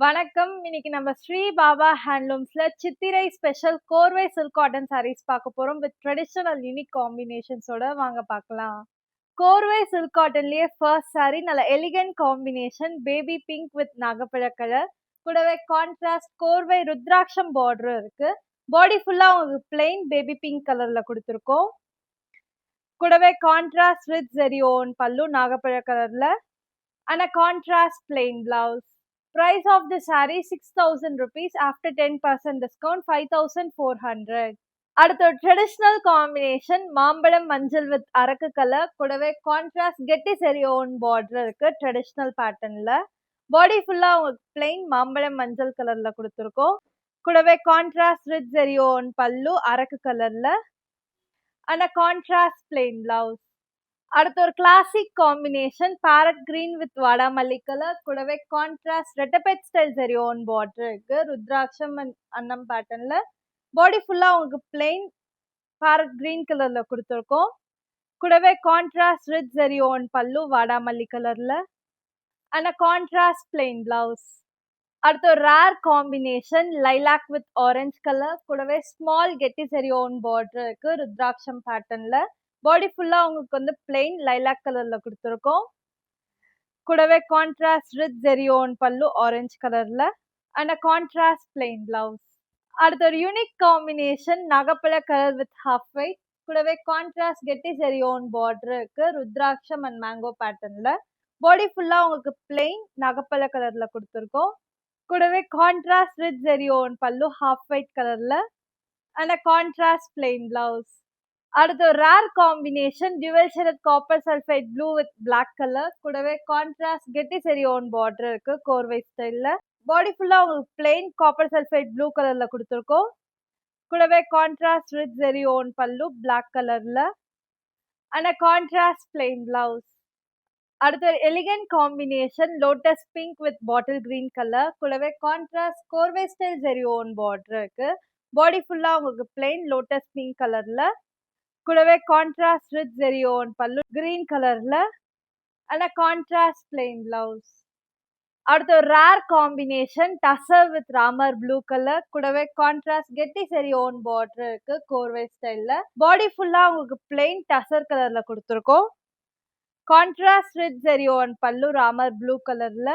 வணக்கம். இன்னைக்கு நம்ம ஸ்ரீ பாபா ஹேண்ட்லூம்ஸ்ல சித்திரை ஸ்பெஷல் கோர்வை சில்க் காட்டன் சாரீஸ் பார்க்க போறோம். வித் ட்ரெடிஷனல் யூனிக் காம்பினேஷன்ஸோட வாங்க பார்க்கலாம். கோர்வை சில்க் காட்டன்லயே ஃபர்ஸ்ட் சாரி நல்ல elegant combination baby pink with நாகப்பழ கலர். கூடவே கான்ட்ராஸ்ட் கோர்வை ருத்ராட்சம் பார்டர் இருக்கு. பாடி ஃபுல்லா உங்களுக்கு பிளெயின் பேபி பிங்க் கலர்ல கொடுத்துருக்கோம். கூடவே கான்ட்ராஸ்ட் வித் ஜெரி ஓன் பல்லு நாகப்பழ கலர்ல and a contrast plain blouse. Price of the saree 6,000 rupees after 10% discount 5,400. அடுத்த ட்ரெடிஷனல் காம்பினேஷன் மாம்பழம் மஞ்சள் வித் அரக்கு கலர் கூடவே கான்ட்ராஸ்ட் கெட்டி சரி ஓன் பார்டர் இருக்கு ட்ரெடிஷனல் பேட்டர்ன்ல. பாடி ஃபுல்லா உங்களுக்கு பிளெயின் மாம்பழம் மஞ்சள் கலர்ல கொடுத்துருக்கோம். கூடவே கான்ட்ராஸ்ட் வித் சரி ஓன் பல்லு அரக்கு கலர்ல and a contrast plain blouse. அடுத்து ஒரு classic combination parrot green with வாடாமல்லி கலர் கூடவே கான்ட்ராஸ்ட் ரெட்டபெட் ஸ்டைல் சரி ஓன் பார்டர் இருக்கு ருத்ராட்சம் அண்ட் அன்னம் பேட்டர்ன்ல. பாடி ஃபுல்லா உங்களுக்கு பிளெயின் பேரட் கிரீன் கலர்ல கொடுத்துருக்கோம். கூடவே கான்ட்ராஸ்ட் வித் சரி ஓன் பல்லு வாடாமல்லி கலர்ல and a contrast plain blouse. அடுத்து ஒரு rare combination lilac with orange colour கூடவே ஸ்மால் கெட்டி சரி ஓன் பார்டர் இருக்கு ருத்ராட்சம் பேட்டர்ன்ல. பாடி ஃபுல்லா உங்களுக்கு வந்து பிளெயின் லைலாக் கலர்ல கொடுத்துருக்கோம். கூடவே கான்ட்ராஸ்ட் வித் ஜெரி ஓன் பல்லு ஆரஞ்சு கலர்ல and a contrast plain blouse. அடுத்த ஒரு யூனிக் காம்பினேஷன் நகப்பழ கலர் வித் ஹாஃப் ஒயிட் கூடவே கான்ட்ராஸ்ட் கெட்டி ஜெரி ஓன் பார்டர் இருக்கு ருத்ராட்சம் அண்ட் மேங்கோ பேட்டர்ன்ல. பாடி ஃபுல்லா உங்களுக்கு பிளெயின் நகப்பழ கலர்ல கொடுத்துருக்கோம். கூடவே contrast with zari own pallu half white கலர்ல and a contrast plain blouse. அடுத்து ஒரு rare combination dual shaded copper sulphate blue with black colour கூடவே கான்ட்ராஸ்ட் கெட்டி சரி ஓன் பார்டர் இருக்கு கோர்வை ஸ்டைல்ல. பாடி ஃபுல்லா உங்களுக்கு பிளெயின் காப்பர் சல்ஃபைட் ப்ளூ கலர்ல கொடுத்துருக்கோம். கூடவே contrast with zari own pallu black கலர்ல and a contrast plain blouse. அடுத்து ஒரு elegant combination lotus pink with bottle green colour கூடவே கான்ட்ராஸ்ட் கோர்வை ஸ்டைல் ஜெரி ஓன் பார்டர் இருக்கு. பாடி ஃபுல்லா உங்களுக்கு பிளெயின் லோட்டஸ் பிங்க் கலர்ல கூடவே contrast with zari own pallu green கலர்ல and a contrast plain blouse. அடுத்து ஒரு rare combination tussar with Ramar blue colour கூடவே கான்ட்ராஸ்ட் கெட்டி சரி ஓன் பார்டர் இருக்கு கோர்வை ஸ்டைல்ல. பாடி ஃபுல்லா உங்களுக்கு பிளெயின் டசர் கலர்ல கொடுத்துருக்கோம். கான்ட்ராஸ்ட் வித் ஜெரி ஓன் பல்லு ராமர் ப்ளூ கலர்ல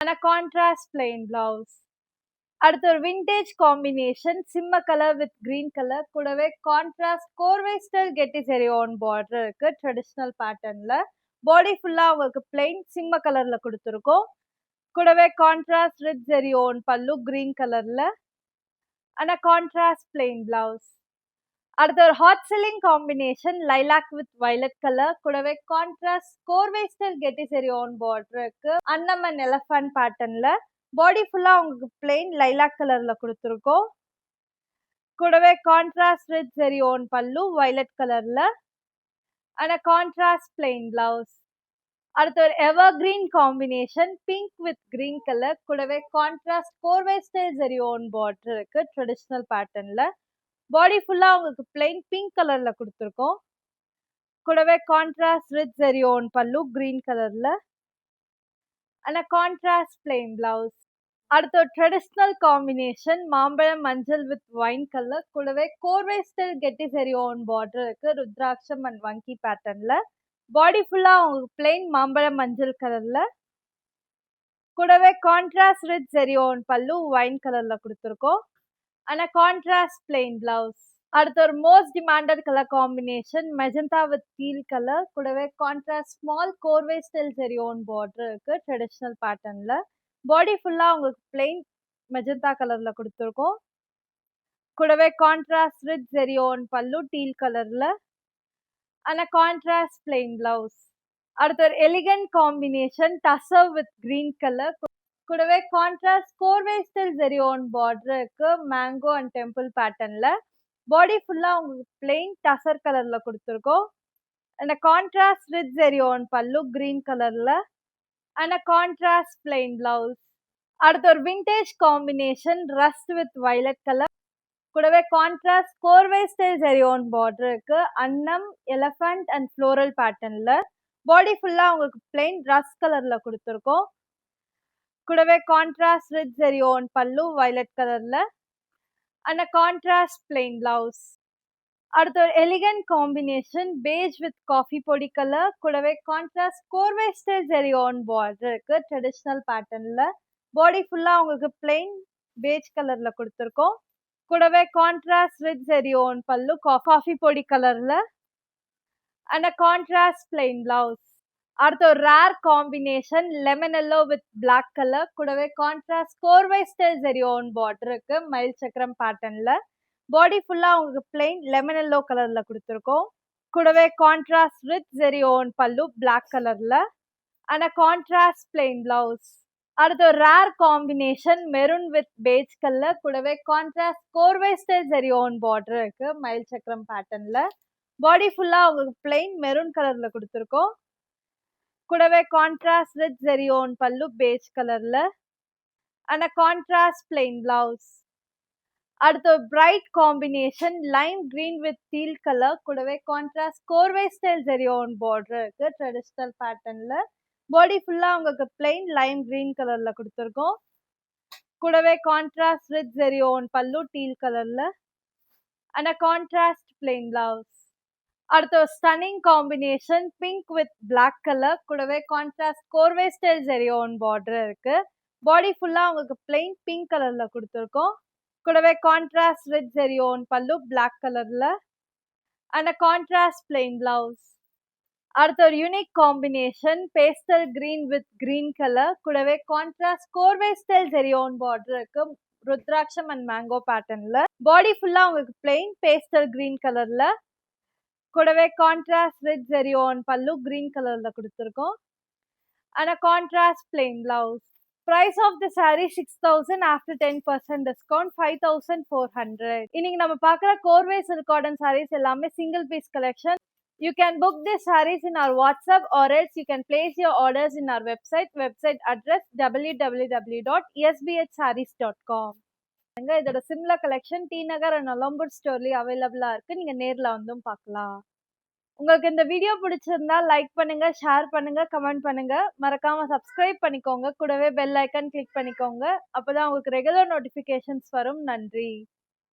and a contrast plain blouse. அடுத்து ஒரு விண்டேஜ் காம்பினேஷன் சிம்ம கலர் வித் கிரீன் கலர் கூடவே கான்ட்ராஸ்ட் கோர்வை ஸ்டைல் கெட்டி சரி ஓன் பார்டர் இருக்கு ட்ரெடிஷனல் பேட்டர்ன்ல. பாடி ஃபுல்லா உங்களுக்கு பிளெயின் சிம்ம கலர்ல கொடுத்துருக்கோம். கூடவே contrast with zari own pallu green கலர்ல and a contrast plain blouse. அடுத்து ஒரு hot selling combination lilac with violet colour கூடவே கான்ட்ராஸ்ட் கோர்வை ஸ்டைல் கெட்டி சரி ஓன் பார்டர் இருக்கு அன்னம் அண்ட் எலஃபண்ட் பேட்டர்ன்ல. பாடி ஃபுல்லா உங்களுக்கு பிளெயின் லைலாக் கலர்ல கொடுத்துருக்கோம். கூடவே contrast with zari own pallu violet கலர்ல and a contrast plain blouse. அடுத்து ஒரு எவர் green combination pink with green colour கூடவே கான்ட்ராஸ்ட் கோர்வை ஸ்டைல் ஜெரி ஓன் பார்டர் இருக்கு ட்ரெடிஷனல் பேட்டர்ன்ல. பாடி ஃபுல்லா உங்களுக்கு பிளெயின் பிங்க் கலர்ல கொடுத்துருக்கோம். கூடவே contrast with zari own pallu green கலர்ல and a contrast plain blouse. அடுத்து ஒரு ட்ரெடிஷனல் காம்பினேஷன் மாம்பழம் மஞ்சள் வித் ஒயின் கலர் கூடவே கோர்வை ஸ்டைல் கெட்டி சரி ஓன் பார்டர் இருக்கு ருத்ராட்சம் அண்ட் வங்கி பேட்டர்ன்ல. பாடி ஃபுல்லா உங்களுக்கு பிளெயின் மாம்பழம் மஞ்சள் கலர்ல கூடவே கான்ட்ராஸ்ட் வித் ஜெரி ஓன் பல்லு ஒயின் கலர்ல கொடுத்துருக்கோம் and a contrast plain blouse. அடுத்து ஒரு most demanded colour combination magenta with teal colour கூடவே கான்ட்ராஸ்ட் ஸ்மால் கோர்வை ஸ்டைல் ஜெரி ஓன் பார்டர் இருக்கு ட்ரெடிஷனல் பேட்டர்ன்ல. பாடி ஃபுல்லா உங்களுக்கு பிளெயின் மெஜந்தா கலர்ல கொடுத்துருக்கோம். கூடவே contrast with zari own pallu teal கலர்ல and a contrast plain blouse. அடுத்து ஒரு elegant combination tussar with green colour கூடவே கான்ட்ராஸ்ட் கோர்வை ஸ்டைல் ஜெரி ஓன் பார்டர் இருக்கு மேங்கோ அண்ட் டெம்பிள் பேட்டர்ன்ல. பாடி ஃபுல்லா உங்களுக்கு பிளெயின் டசர் கலர்ல கொடுத்துருக்கோம் and a contrast with zari own pallu green கலர்ல and a contrast plain blouse. அடுத்து ஒரு vintage combination rust with violet colour கூடவே கான்ட்ராஸ்ட் கோர்வை ஸ்டைல் ஜெரி ஓன் பார்டர் இருக்கு அன்னம் எலஃபண்ட் அண்ட் ஃப்ளோரல் பேட்டர்ன்ல. பாடி ஃபுல்லா உங்களுக்கு பிளெயின் ரஸ்ட் கலர்ல கொடுத்துருக்கோம். கூடவே contrast rich zari own pallu violet கலர்ல and a contrast plain blouse. அடுத்து ஒரு elegant combination beige with coffee பொடி கலர் கூடவே கான்ட்ராஸ்ட் கோர்வை ஸ்டைல் ஜெரி ஓன் பார்டர் இருக்கு ட்ரெடிஷ்னல் பேட்டர்ன்ல. பாடி ஃபுல்லா உங்களுக்கு பிளெயின் பேஜ் கலர்ல கொடுத்துருக்கோம். கூடவே contrast rich zari own pallu coffee பொடி கலர்ல and a contrast plain blouse. அடுத்து ஒரு rare combination lemon yellow with black colour கூடவே கான்ட்ராஸ்ட் கோர்வை ஸ்டைல் ஜெரி ஓன் பார்டர் இருக்கு மயில் சக்கரம் பேட்டர்ன்ல. பாடி ஃபுல்லா உங்களுக்கு பிளெயின் லெமன் எல்லோ கலர்ல கொடுத்துருக்கோம். கூடவே contrast rich zari own pallu black கலர்ல and a contrast plain blouse. அடுத்து ஒரு rare combination maroon with beige colour கூடவே கான்ட்ராஸ்ட் கோர்வை ஸ்டைல் ஜெரி ஓன் பார்டர் இருக்கு மயில் சக்கரம் பேட்டர்ன்ல. பாடி ஃபுல்லா உங்களுக்கு பிளெயின் மெரூன் கலர்ல கொடுத்துருக்கோம். கூடவே contrast rich zari own pallu beige கலர்ல and a contrast plain blouse. அடுத்து bright combination lime green with teal colour கூடவே கான்ட்ராஸ்ட் கோர்வை ஸ்டைல் ஜெரி ஓன் பார்டர் இருக்கு ட்ரெடிஷ்னல் பேட்டர்ன்ல. பாடி ஃபுல்லா உங்களுக்கு பிளெயின் லைம் கிரீன் கலர்ல கொடுத்துருக்கோம். கூடவே contrast rich zari own pallu teal கலர்ல and a contrast plain blouse. அடுத்து stunning combination pink with black colour கூடவே கான்ட்ராஸ்ட் கோர்வை ஸ்டைல் ஜெரி ஓன் பார்டர் இருக்கு. பாடி ஃபுல்லா உங்களுக்கு பிளெயின் பிங்க் கலர்ல கொடுத்துருக்கோம். கூடவே contrast rich zari own pallu black கலர்ல and a contrast plain blouse. அடுத்து ஒரு unique combination pastel green with green colour கூடவே கான்ட்ராஸ்ட் கோர்வை ஸ்டைல் ஜெரி ஓன் பார்டர் இருக்கு ருத்ராட்சம் அண்ட் மேங்கோ பேட்டர்ன்ல. பாடி ஃபுல்லா உங்களுக்கு பிளெயின் பேஸ்டல் கிரீன் கலர்ல கூடவே contrast rich zari own pallu green கலர்ல கொடுத்துருக்கோம் and a contrast plain blouse. price of the saree 6000 after 10% discount 5400. இன்னைக்கு நம்ம பார்க்குற கோர்வை சில்க் காட்டன் sarees எல்லாமே single piece collection. You can book these sarees in our WhatsApp or else you can place your orders in our website address www.sbhsarees.com. இதோட similar collection T Nagar and Nalambur ஸ்டோர்லயும் அவைலபிளா இருக்கு. நீங்க நேர்ல வந்தும் பார்க்கலாம். உங்களுக்கு இந்த வீடியோ பிடிச்சிருந்தா லைக் பண்ணுங்க, ஷேர் பண்ணுங்க, கமெண்ட் பண்ணுங்க. மறக்காம சப்ஸ்கிரைப் பண்ணிக்கோங்க. கூடவே பெல் ஐக்கான் கிளிக் பண்ணிக்கோங்க. அப்பதான் உங்களுக்கு ரெகுலர் நோட்டிபிகேஷன்ஸ் வரும். நன்றி.